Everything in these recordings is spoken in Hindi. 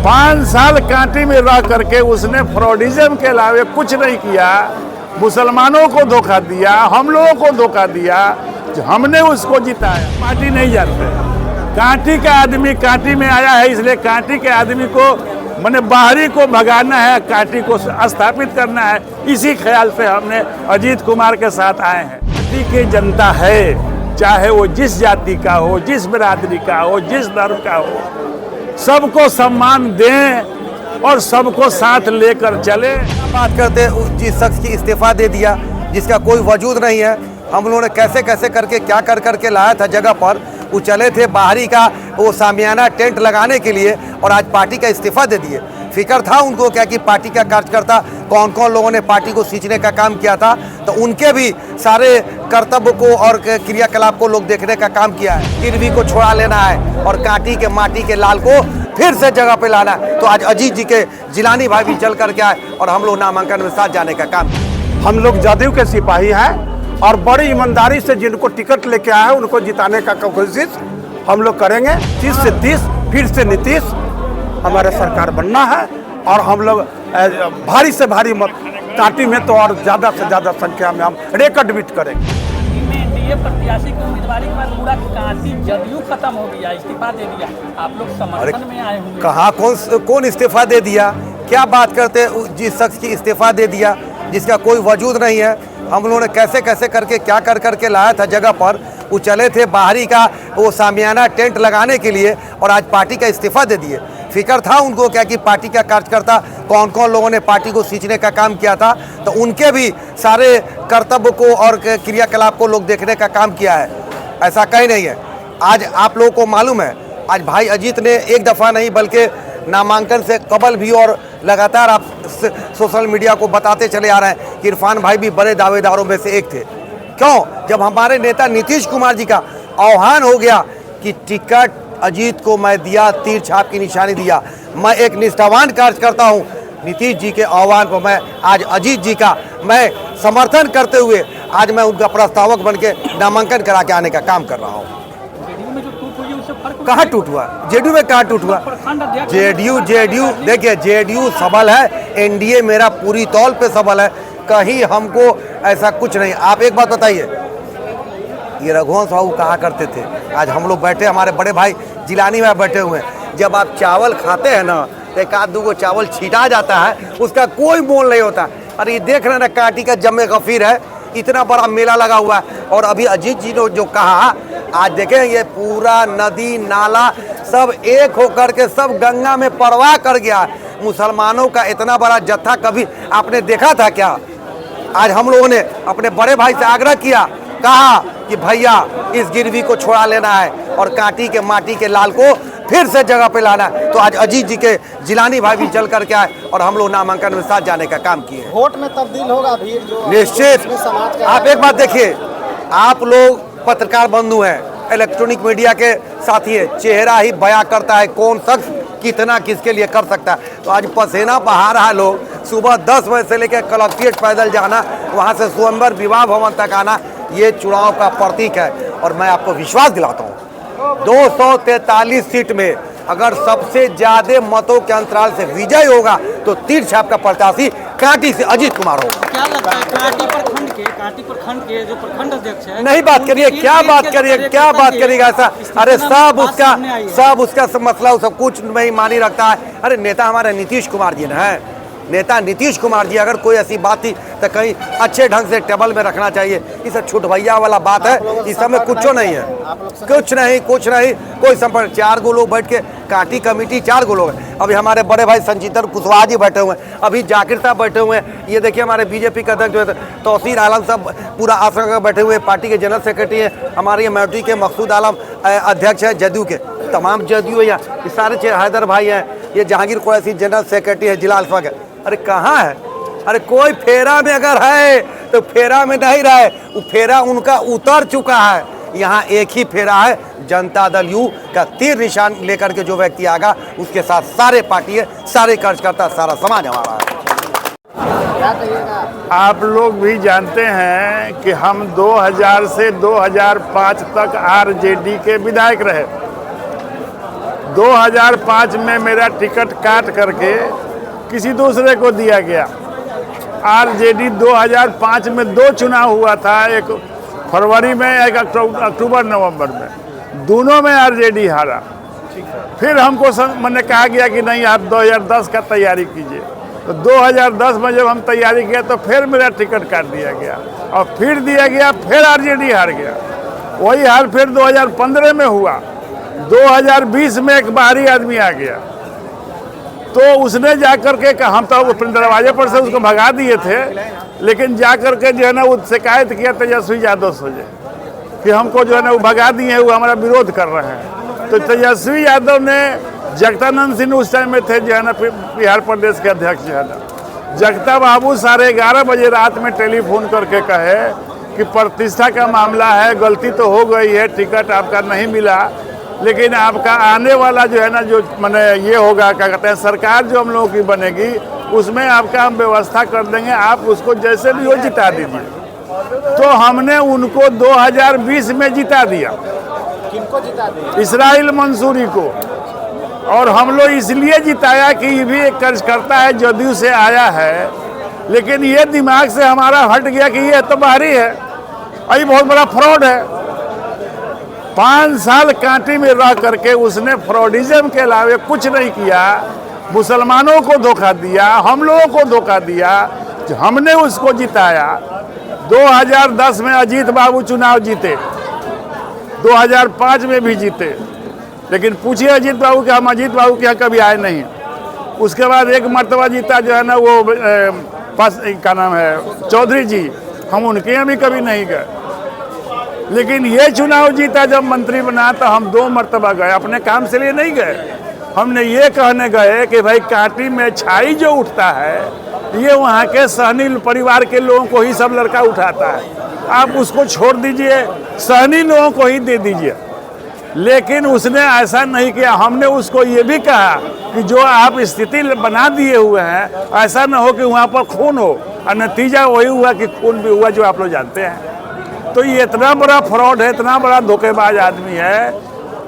5 साल कांटी में रह करके उसने फ्रॉडिज्म के अलावे कुछ नहीं किया। मुसलमानों को धोखा दिया, हम लोगों को धोखा दिया, हमने उसको जिताया। पार्टी नहीं जानते, कांटी का आदमी कांटी में आया है, इसलिए कांटी के आदमी को मैंने बाहरी को भगाना है, कांटी को स्थापित करना है। इसी ख्याल से हमने अजीत कुमार के साथ आए हैं। पार्टी की जनता है, चाहे वो जिस जाति का हो, जिस बिरादरी का हो, जिस धर्म का हो, सबको सम्मान दें और सबको साथ लेकर चले। बात करते जिस शख्स की इस्तीफा दे दिया, जिसका कोई वजूद नहीं है, हम लोगों ने कैसे कैसे करके क्या कर करके लाया था जगह पर। वो चले थे बाहरी का वो सामियाना टेंट लगाने के लिए और आज पार्टी का इस्तीफा दे दिए। फिक्र था उनको क्या कि पार्टी का कार्यकर्ता कौन कौन लोगों ने पार्टी को सींचने का काम किया था, तो उनके भी सारे कर्तव्य को और क्रियाकलाप को लोग देखने का काम किया है। गिरवी को छोड़ा लेना है और कांटी के माटी के लाल को फिर से जगह पे लाना है। तो आज अजीत जी के जिलानी भाई भी चल करके आए और हम लोग नामांकन में साथ जाने का काम। हम लोग जदयू के सिपाही हैं और बड़ी ईमानदारी से जिनको टिकट लेके आए हैं उनको जिताने का कोशिश हम लोग करेंगे। 30 से 30 फिर से नीतीश हमारे सरकार बनना है और हम लोग भारी से भारी मत कांटी में तो और ज़्यादा से ज़्यादा संख्या में हम रिकॉर्ड बीट करेंगे। एनडीए प्रत्याशी की उम्मीदवारी के बाद पूरा कांटी जदयू खत्म हो गया, इस्तीफा दे दिया, आप लोग समर्थन में आए होंगे। कहाँ कौन इस्तीफा दे दिया? क्या बात करते जिस शख्स की इस्तीफा दे दिया, जिसका कोई वजूद नहीं है। हम लोगों ने कैसे कैसे करके क्या कर करके लाया था जगह पर। वो चले थे बाहरी का वो सामियाना टेंट लगाने के लिए और आज पार्टी का इस्तीफा दे दिए। फिक्र था उनको क्या कि पार्टी का कार्यकर्ता कौन कौन लोगों ने पार्टी को सींचने का काम किया था, तो उनके भी सारे कर्तव्य को और क्रियाकलाप को लोग देखने का काम किया है। ऐसा कहीं नहीं है। आज आप लोगों को मालूम है, आज भाई अजीत ने एक दफ़ा नहीं बल्कि नामांकन से कबल भी और लगातार आप सोशल मीडिया को बताते चले आ रहे हैं कि इरफान भाई भी बड़े दावेदारों में से एक थे। क्यों? जब हमारे नेता नीतीश कुमार जी का आह्वान हो गया कि टिकट अजीत को मैं दिया, तीर छाप की निशानी दिया, मैं एक निष्ठावान कार्यकर्ता हूं, नीतीश जी के आह्वान को मैं आज अजीत जी का मैं समर्थन करते हुए आज मैं उनका प्रस्तावक बन के नामांकन करा के आने का काम कर रहा हूँ। कहाँ टूट हुआ? जेडीयू में कहाँ टूट हुआ? जेडीयू देखिए, जेडीयू सबल है, एनडीए मेरा पूरी तौल पे सबल है, कहीं हमको ऐसा कुछ नहीं। आप एक बात बताइए, ये रघुवंश बाबू कहा करते थे, आज हम लोग बैठे, हमारे बड़े भाई जिलानी में बैठे हुए हैं, जब आप चावल खाते हैं ना तो एक आध दो को चावल छीटा जाता है, उसका कोई मोल नहीं होता। अरे ये देख रहे हैं ना, कांटी का जम्मे गफीर है, इतना बड़ा मेला लगा हुआ है। और अभी अजीत जी ने जो कहा, आज देखें ये पूरा नदी नाला सब एक होकर के सब गंगा में प्रवाह कर गया। मुसलमानों का इतना बड़ा जत्था कभी आपने देखा था क्या? आज हम लोगों ने अपने बड़े भाई से आग्रह किया, कहा कि भैया इस गिरवी को छोड़ा लेना है और कांटी के माटी के लाल को फिर से जगह पे लाना है। तो आज अजीत जी के जिलानी भाई भी चल करके आए और हम लोग नामांकन में साथ जाने का काम किए। वोट में तब्दील होगा भीड़ जो निश्चित। आप एक बात देखिए, आप लोग पत्रकार बंधु हैं, इलेक्ट्रॉनिक मीडिया के साथी है, चेहरा ही बयां करता है कौन शख्स कितना किसके लिए कर सकता है। तो आज पसीना बहा रहा है लोग, सुबह 10 बजे से लेकर कलेक्ट्रेट पैदल जाना, वहाँ से स्वयंवर विवाह भवन तक आना, ये चुनाव का प्रतीक है। और मैं आपको विश्वास दिलाता हूँ 243 सीट में अगर सबसे ज्यादा मतों के अंतराल से विजय होगा तो तीर छाप का प्रत्याशी कांटी से अजीत कुमार होगा। क्या लगता है कांटी प्रखंड के जो प्रखंड अध्यक्ष है, नहीं बात करिए, क्या बात करिएगा ऐसा? अरे सब उसका मसला सब कुछ नहीं मानी रखता है। अरे नेता हमारे नीतीश कुमार जी है, नेता नीतीश कुमार जी, अगर कोई ऐसी बात थी तो कहीं अच्छे ढंग से टेबल में रखना चाहिए। इस छुट भैया वाला बात है, इस समय कुछ नहीं है, कुछ नहीं कोई संपर्क। 4 गो लोग बैठ के कांटी कमेटी 4 गो लोग हैं। अभी हमारे बड़े भाई संजीतर कुशवाहा जी बैठे हुए हैं, अभी जाकिर साहब बैठे हुए हैं, ये देखिए हमारे बीजेपी के अध्यक्ष जो है तौसीर आलम साहब पूरा आश्रम का बैठे हुए, पार्टी के जनरल सेक्रेटरी हैं, हमारे एमएलटी के मकसूद आलम अध्यक्ष है, जदयू के तमाम जदयू है, ये सारे हैदर भाई हैं, ये जहांगीर कुरैशी जनरल सेक्रेटरी है जिला अल्फा के। अरे कहाँ है? अरे कोई फेरा में अगर है तो फेरा में नहीं रहे, वो फेरा उनका उतर चुका है। यहाँ एक ही फेरा है, जनता दल यू का तीर निशान लेकर के जो व्यक्ति आएगा उसके साथ सारे पार्टी है, सारे कार्यकर्ता, सारा समाज हमारा है। आप लोग भी जानते हैं कि हम 2000 से 2005 तक आरजेडी के विधायक रहे। 2005 में मेरा टिकट काट करके किसी दूसरे को दिया गया। आरजेडी 2005 में 2 चुनाव हुआ था, एक फरवरी में, एक अक्टूबर नवंबर में, दोनों में आरजेडी हारा। फिर हमको मैंने कहा गया कि नहीं, आप 2010 का तैयारी कीजिए। तो 2010 में जब हम तैयारी किया तो फिर मेरा टिकट काट दिया गया और फिर दिया गया, फिर आरजेडी हार गया। वही हाल फिर 2015 में हुआ। 2020 में एक बाहरी आदमी आ गया, तो उसने जाकर के, हम तो अपने दरवाजे पर से उसको भगा दिए थे, लेकिन जाकर के जो है ना वो शिकायत किया तेजस्वी यादव से कि हमको जो है ना वो भगा दिए, वो हमारा विरोध कर रहे हैं। तो तेजस्वी यादव ने, जगदानंद सिंह उस टाइम में थे जो है ना बिहार प्रदेश के अध्यक्ष जो है ना, जगता बाबू 11:30 बजे रात में टेलीफोन करके कहे कि प्रतिष्ठा का मामला है, गलती तो हो गई है, टिकट आपका नहीं मिला, लेकिन आपका आने वाला जो है ना, जो मैंने ये होगा, क्या कहते हैं, सरकार जो हम लोगों की बनेगी उसमें आपका हम व्यवस्था कर देंगे, आप उसको जैसे भी हो जिता दीजिए। तो हमने उनको 2020 में जिता दिया। किनको जिता दिया? इसराइल मंसूरी को। और हम लोग इसलिए जिताया कि ये भी एक कार्यकर्ता है, जदयू से आया है, लेकिन ये दिमाग से हमारा हट गया कि ये तो बाहरी है और ये बहुत बड़ा फ्रॉड है। 5 साल कांटी में रह करके उसने फ्रॉडिज्म के अलावे कुछ नहीं किया। मुसलमानों को धोखा दिया, हम लोगों को धोखा दिया, हमने उसको जिताया। 2010 में अजीत बाबू चुनाव जीते, 2005 में भी जीते, लेकिन पूछिए अजीत बाबू कि हम अजीत बाबू के यहाँ कभी आए नहीं। उसके बाद एक मर्तबा जीता जो है ना वो क्या नाम है, चौधरी जी, हम उनके यहाँ भी कभी नहीं गए। लेकिन ये चुनाव जीता जब मंत्री बना तो हम 2 मर्तबा गए, अपने काम से लिए नहीं गए। हमने ये कहने गए कि भाई कांटी में छाई जो उठता है ये वहाँ के सहनी परिवार के लोगों को ही सब लड़का उठाता है, आप उसको छोड़ दीजिए, सहनी लोगों को ही दे दीजिए। लेकिन उसने ऐसा नहीं किया। हमने उसको ये भी कहा कि जो आप स्थिति बना दिए हुए हैं, ऐसा ना हो कि वहाँ पर खून हो, और नतीजा वही हुआ कि खून भी हुआ जो आप लोग जानते हैं। तो ये इतना बड़ा फ्रॉड है, इतना बड़ा धोखेबाज आदमी है।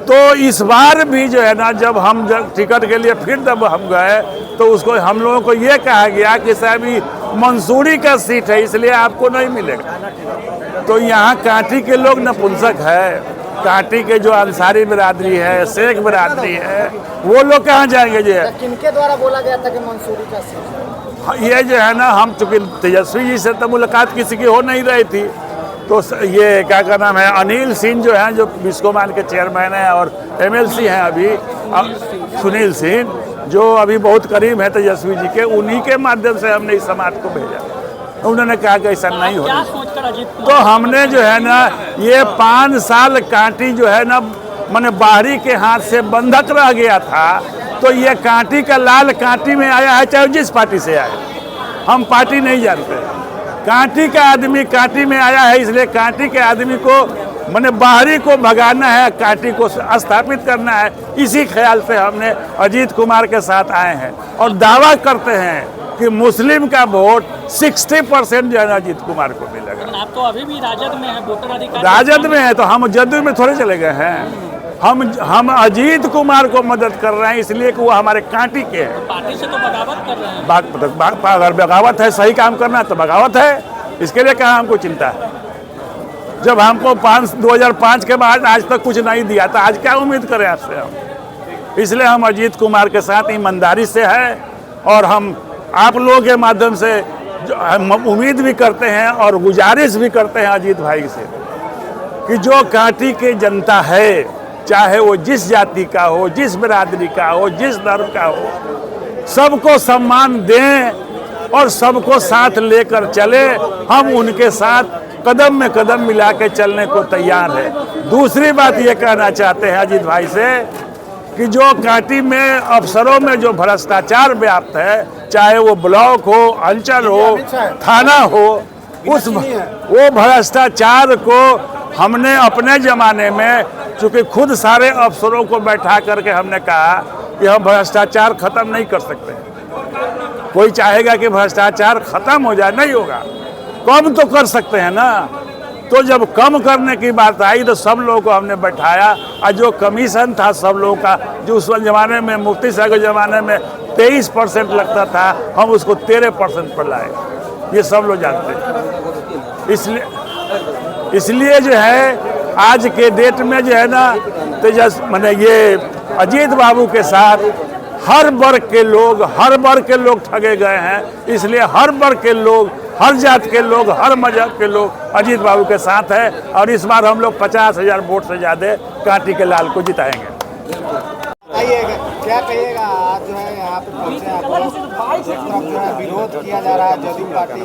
तो इस बार भी जो है ना, जब हम टिकट के लिए फिर जब हम गए तो उसको हम लोगों को ये कहा गया कि साहब ये मंसूरी का सीट है, इसलिए आपको नहीं मिलेगा। तो यहाँ कांटी के लोग नपुंसक है, कांटी के जो अंसारी बिरादरी है, शेख बिरादरी है, वो लोग कहाँ जाएंगे जो है। किनके द्वारा बोला गया था कि मंसूरी का सीट? ये जो है ना, हम चूंकि तेजस्वी जी से तो मुलाकात किसी की हो नहीं रही थी, तो ये क्या नाम है, अनिल सिंह जो हैं, जो बिस्कोमान के चेयरमैन हैं और एमएलसी हैं अभी, सुनील सिंह, जो अभी बहुत करीब है तेजस्वी जी के, उन्हीं के माध्यम से हमने इस समाज को भेजा। उन्होंने कहा कि ऐसा नहीं होगा। तो हमने जो है ना, ये 5 साल कांटी जो है ना, मैंने बाहरी के हाथ से बंधक रह गया था, तो ये कांटी का लाल कांटी में आया है, चाहे जिस पार्टी से आए। हम पार्टी नहीं जानते, कांटी का आदमी कांटी में आया है, इसलिए कांटी के आदमी को मैंने बाहरी को भगाना है, कांटी को स्थापित करना है। इसी ख्याल से हमने अजीत कुमार के साथ आए हैं और दावा करते हैं कि मुस्लिम का वोट 60% जो है अजीत कुमार को मिलेगा। आप तो अभी भी राजद में है, वोटर अधिकार राजद में है, तो हम जदयू में थोड़े चले गए हैं। हम अजीत कुमार को मदद कर रहे हैं इसलिए कि वो हमारे कांटी के हैं। पार्टी से तो बगावत कर रहे हैं। अगर बगावत है, सही काम करना तो बगावत है, इसके लिए कहाँ हमको चिंता है। जब हमको 2005 के बाद आज तक कुछ नहीं दिया था, आज क्या उम्मीद करें आपसे हम। इसलिए हम अजीत कुमार के साथ ईमानदारी से है, और हम आप लोगों के माध्यम से हम उम्मीद भी करते हैं और गुजारिश भी करते हैं अजीत भाई से कि जो कांटी की जनता है, चाहे वो जिस जाति का हो, जिस बिरादरी का हो, जिस धर्म का हो, सबको सम्मान दें और सबको साथ लेकर चले। हम उनके साथ कदम में कदम मिला के चलने को तैयार है। दूसरी बात ये कहना चाहते हैं अजीत भाई से कि जो कांटी में अफसरों में जो भ्रष्टाचार व्याप्त है, चाहे वो ब्लॉक हो, अंचल हो, थाना हो, वो भ्रष्टाचार को हमने अपने ज़माने में, चूँकि खुद सारे अफसरों को बैठा करके हमने कहा कि हम भ्रष्टाचार ख़त्म नहीं कर सकते। कोई चाहेगा कि भ्रष्टाचार ख़त्म हो जाए, नहीं होगा। कम तो कर सकते हैं ना। तो जब कम करने की बात आई तो सब लोगों को हमने बैठाया और जो कमीशन था सब लोगों का, जो उस जमाने में मुफ्ती साहब के ज़माने में 23% लगता था, हम उसको 13% पर लाए। ये सब लोग जानते हैं। इसलिए जो है आज के डेट में जो है ना, तेजस मैंने ये अजीत बाबू के साथ हर वर्ग के लोग ठगे गए हैं। इसलिए हर वर्ग के लोग, हर जात के लोग, हर मजहब के लोग अजीत बाबू के साथ है और इस बार हम लोग 50,000 वोट से ज़्यादा कांटी के लाल को जिताएंगे। आइएगा, क्या कहिएगा? आज जो है यहाँ पे पहुँचे आप लोग, एक तरफ जो है विरोध किया जा रहा है, जदयू पार्टी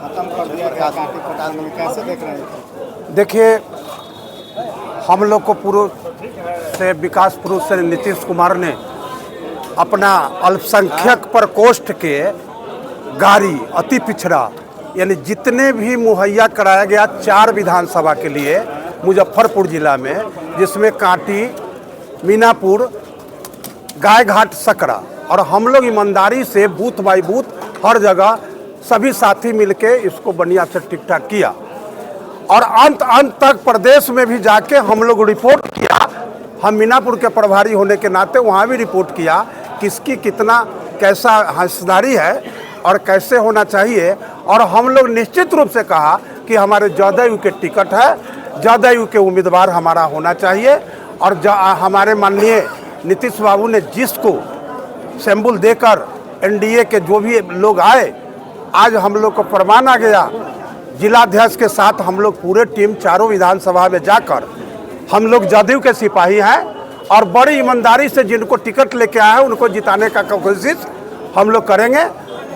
खत्म कर दिया गया कांटी पटान में, कैसे देख रहे हैं? देखिए, हम लोग को पूर्व से विकास पुरुष से नीतीश कुमार ने अपना अल्पसंख्यक प्रकोष्ठ के गाड़ी अति पिछड़ा यानी जितने भी मुहैया कराया गया 4 विधानसभा के लिए मुजफ्फरपुर जिला में, जिसमें कांटी, मीनापुर, गायघाट, सकरा, और हम लोग ईमानदारी से बूथ बाई बूथ हर जगह सभी साथी मिलके इसको बढ़िया से ठीक ठाक किया और अंत तक प्रदेश में भी जाके हम लोग रिपोर्ट किया। हम मीनापुर के प्रभारी होने के नाते वहाँ भी रिपोर्ट किया किसकी कितना कैसा हिस्सेदारी है और कैसे होना चाहिए। और हम लोग निश्चित रूप से कहा कि हमारे जदयू के टिकट है, जदयू के उम्मीदवार हमारा होना चाहिए। और हमारे माननीय नीतीश बाबू ने जिसको सिंबल देकर एनडीए के जो भी लोग आए, आज हम लोग को प्रमाण आ गया। जिलाध्यक्ष के साथ हम लोग पूरे टीम 4 विधानसभा में जाकर हम लोग जदयू के सिपाही हैं और बड़ी ईमानदारी से जिनको टिकट लेके आए हैं उनको जिताने का कोशिश हम लोग करेंगे।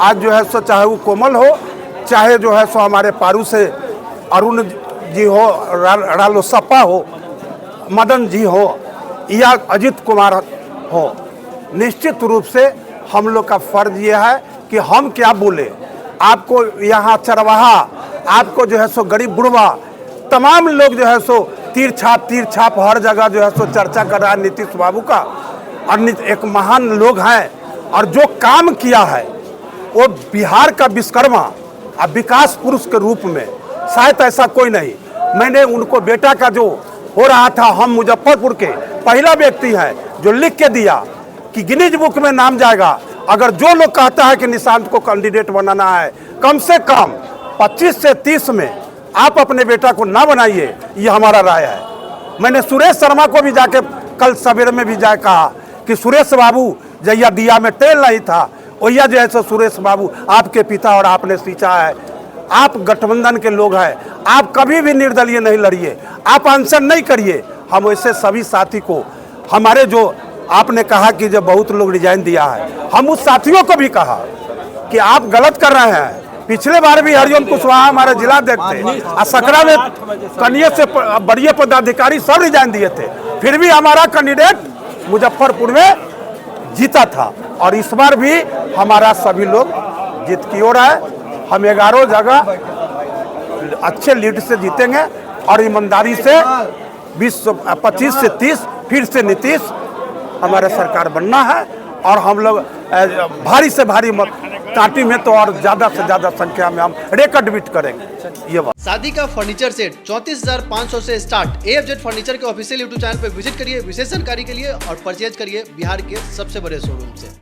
आज जो है सो चाहे वो कोमल हो, चाहे जो है सो हमारे पारू से अरुण जी हो, रालोसपा हो, मदन जी हो या अजीत कुमार हो, निश्चित रूप से हम लोग का फर्ज ये है कि हम क्या बोले। आपको यहाँ चरवाहा, आपको जो है सो गरीब बुढ़वा, तमाम लोग जो है सो तीर छाप हर जगह जो है सो चर्चा कर रहा है नीतीश बाबू का। और एक महान लोग हैं और जो काम किया है वो बिहार का विश्वकर्मा और विकास पुरुष के रूप में शायद ऐसा कोई नहीं। मैंने उनको बेटा का जो हो रहा था, हम मुजफ्फरपुर के पहला व्यक्ति है जो लिख के दिया कि गिनीज बुक में नाम जाएगा। अगर जो लोग कहता है कि निशांत को कैंडिडेट बनाना है, कम से कम 25 से 30 में आप अपने बेटा को ना बनाइए, ये हमारा राय है। मैंने सुरेश शर्मा को भी जाके कल सवेरे में भी जाके कहा कि सुरेश बाबू जैया दिया में तेल नहीं था, वैया जो है सो सुरेश बाबू आपके पिता और आपने सींचा है। आप गठबंधन के लोग हैं, आप कभी भी निर्दलीय नहीं लड़िए, आप अनशन नहीं करिए। हम वैसे सभी साथी को, हमारे जो आपने कहा कि जब बहुत लोग रिजाइन दिया है, हम उस साथियों को भी कहा कि आप गलत कर रहे हैं। पिछले बार भी हरिओम कुशवाहा हमारे जिलाध्यक्ष थे और सकरा में कन्या से बड़े पदाधिकारी सब रिजाइन दिए थे, फिर भी हमारा कैंडिडेट मुजफ्फरपुर में जीता था। और इस बार भी हमारा सभी लोग जीत की ओर है। हम 11 जगह अच्छे लीड से जीतेंगे और ईमानदारी से 25 से 30 फिर से नीतीश हमारे सरकार बनना है। और हम लोग भारी से भारी मत कांटी में तो और ज्यादा से ज्यादा संख्या में हम रिकॉर्ड बीट करेंगे। ये बात। शादी का फर्नीचर सेट 34,500 से स्टार्ट। AFZ फर्नीचर के ऑफिशियल YouTube चैनल पर विजिट करिए विशेष जानकारी के लिए और परचेज करिए बिहार के सबसे बड़े शोरूम से।